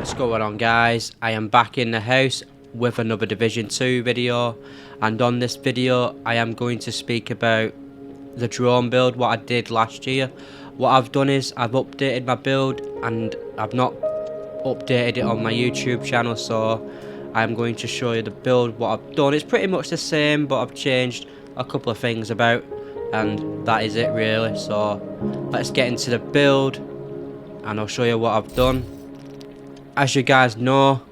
What's going on, guys? I am back in the house with another Division 2 video, and on this video I am going to speak about the drone build, what I did last year. What I've done is I've updated my build, and I've not updated it on my YouTube channel, so I'm going to show you the build, what I've done. It's pretty much the same, but I've changed a couple of things about, and that is it really. So let's get into the build and I'll show you what I've done. As you guys know,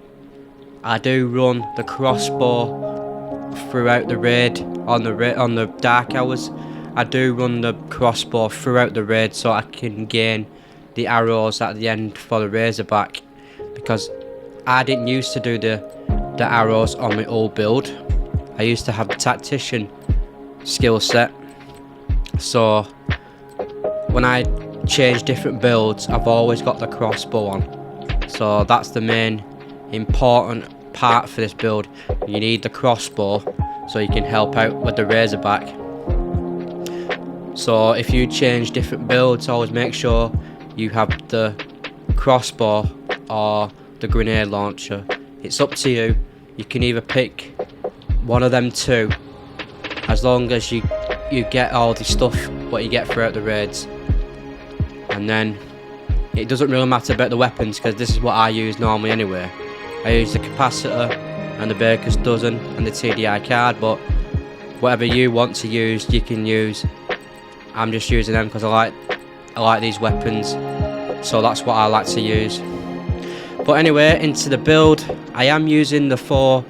I do run the crossbow throughout the raid on the dark hours. I do run the crossbow throughout the raid so I can gain the arrows at the end for the razorback, because I didn't used to do the arrows on my old build. I used to have the tactician skill set, so when I change different builds I've always got the crossbow on. So that's the main important part for this build. You need the crossbow so you can help out with the razorback. So if you change different builds, always make sure you have the crossbow or the grenade launcher. It's up to you. You can either pick one of them two, as long as you get all the stuff what you get throughout the raids. And then it doesn't really matter about the weapons, because this is what I use normally anyway. I use the capacitor and the baker's dozen and the TDI card, but whatever you want to use you can use. I'm just using them because I like these weapons, so that's what I like to use. But anyway, into the build. I am using the four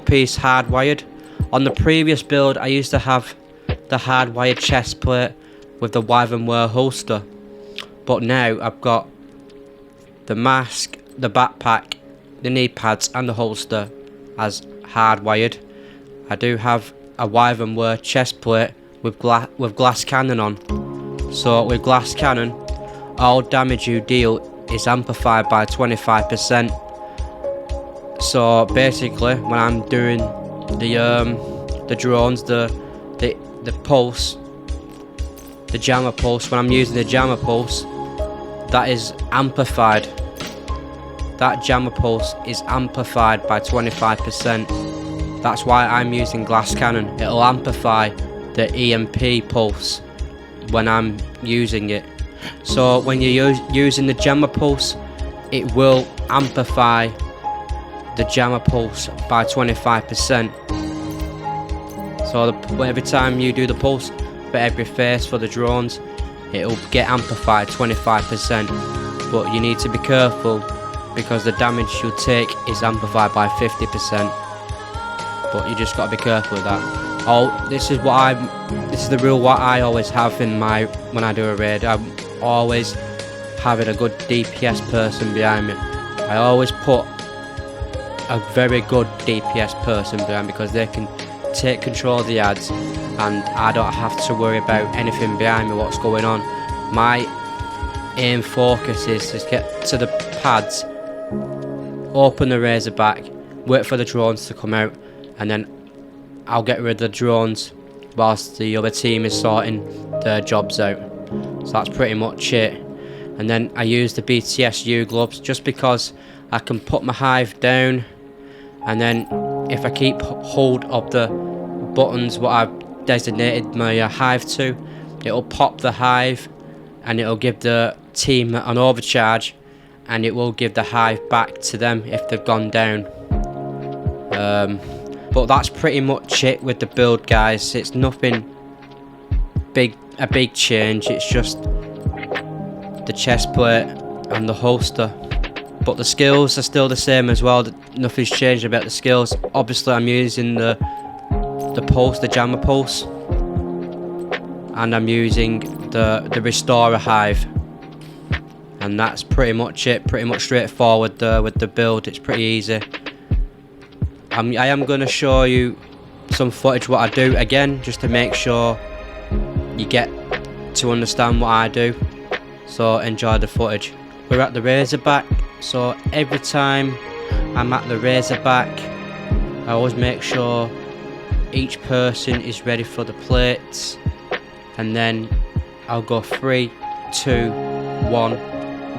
piece hardwired. On the previous build I used to have the hardwired chest plate with the Wyvern holster, but now I've got the mask, the backpack, the knee pads and the holster as hardwired. I do have a Wyvern chest plate with glass cannon on. So with glass cannon, all damage you deal is amplified by 25%. So basically when I'm doing the drones, the pulse, the jammer pulse, when I'm using the jammer pulse, that is amplified. That jammer pulse is amplified by 25%. That's why I'm using glass cannon. It'll amplify the EMP pulse when I'm using it. So when you're using the jammer pulse, it will amplify the jammer pulse by 25%. So every time you do the pulse for every phase for the drones, it'll get amplified 25%, but you need to be careful because the damage you'll take is amplified by 50%. But you just gotta be careful with that. This is the rule what I always have when I do a raid. I'm always having a good DPS person behind me. I always put a very good DPS person behind me, because they can take control of the ads and I don't have to worry about anything behind me, what's going on. My aim focus is to get to the pads, open the razorback, wait for the drones to come out, and then I'll get rid of the drones whilst the other team is sorting their jobs out. So that's pretty much it. And then I use the BTSU gloves just because I can put my hive down, and then if I keep hold of the buttons what I've designated my hive to, it'll pop the hive and it'll give the team an overcharge, and it will give the hive back to them if they've gone down. But that's pretty much it with the build, guys. It's nothing a big change. It's just the chest plate and the holster, but the skills are still the same as well. Nothing's changed about the skills. Obviously I'm using the pulse, the jammer pulse, and I'm using the restorer hive, and that's pretty much it. Pretty much straightforward with the build. It's pretty easy. I am going to show you some footage what I do again, just to make sure you get to understand what I do. So enjoy the footage. We're at the razorback, so every time I'm at the razorback I always make sure each person is ready for the plates, and then I'll go 3, 2, 1,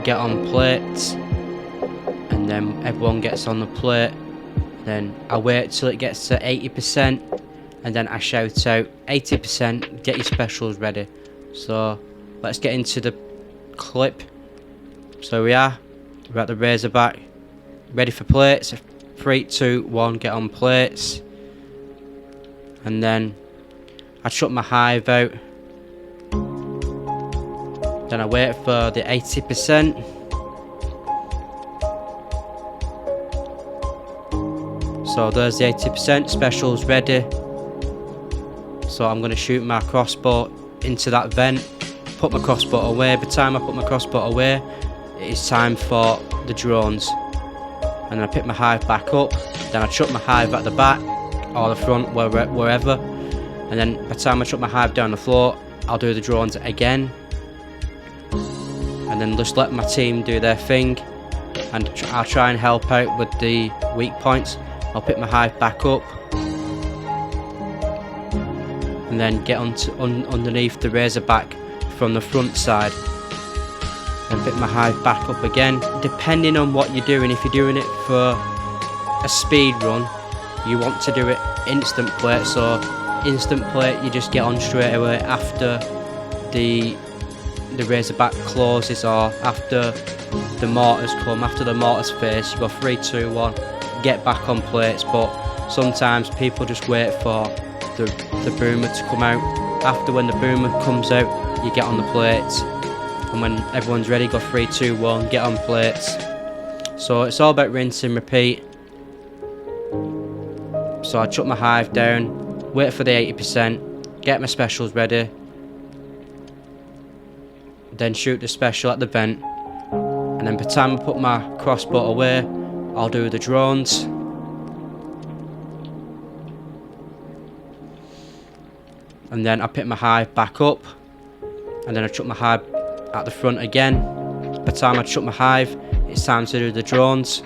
get on plates, and then everyone gets on the plate. Then I wait till it gets to 80%, and then I shout out 80%, get your specials ready. So let's get into the clip. So we're at the Razorback, ready for plates. 3, 2, 1, get on plates. And then I chuck my hive out. Then I wait for the 80%. So there's the 80%, specials ready. So I'm going to shoot my crossbow into that vent, put my crossbow away. By the time I put my crossbow away, it is time for the drones. And then I pick my hive back up, then I chuck my hive at the back or the front, wherever. And then by the time I chuck my hive down the floor, I'll do the drones again. And then just let my team do their thing, and I'll try and help out with the weak points. I'll pick my hive back up, and then get underneath the Razorback from the front side, and pick my hive back up again. Depending on what you're doing, if you're doing it for a speed run, you want to do it instant plate. So instant plate, you just get on straight away after the Razorback closes, or after the mortars come, after the mortars phase. You go 3, 2, 1, get back on plates. But sometimes people just wait for the boomer to come out. After when the boomer comes out, you get on the plates, and when everyone's ready, go 3, 2, 1, get on plates. So it's all about rinse and repeat. So I chuck my hive down, wait for the 80%, get my specials ready, then shoot the special at the vent. And then by the time I put my crossbow away, I'll do the drones. And then I pick my hive back up, and then I chuck my hive at the front again. By the time I chuck my hive, it's time to do the drones.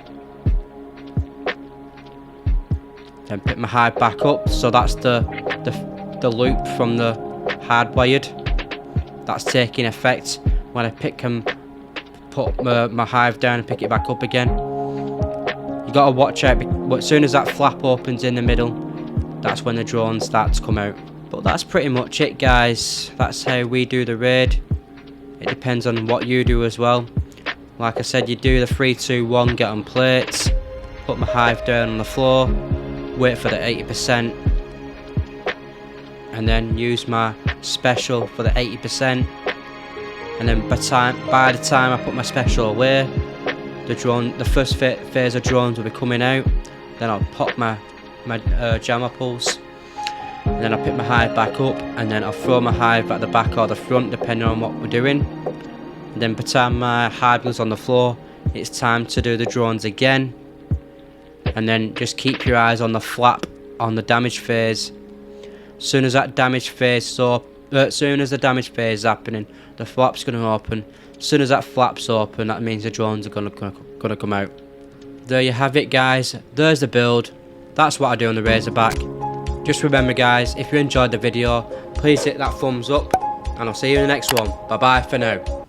Then pick my hive back up. So that's the loop from the hardwired. That's taking effect when I put my hive down and pick it back up again. You gotta watch out, but as soon as that flap opens in the middle, that's when the drones start to come out. But that's pretty much it, guys. That's how we do the raid. It depends on what you do as well. Like I said, you do the 3, 2, 1, get on plates, put my hive down on the floor, wait for the 80%, and then use my special for the 80%. And then by the time I put my special away, the first phase of drones will be coming out. Then I'll pop my jam apples, and then I'll pick my hive back up, and then I'll throw my hive at the back or the front, depending on what we're doing. And then by the time my hive goes on the floor, it's time to do the drones again. And then just keep your eyes on the flap on the damage phase. As soon as the damage phase is happening, the flap's going to open. As soon as that flap's open, that means the drones are going to come out. There you have it, guys. There's the build. That's what I do on the Razorback. Just remember, guys, if you enjoyed the video, please hit that thumbs up, and I'll see you in the next one. Bye bye for now.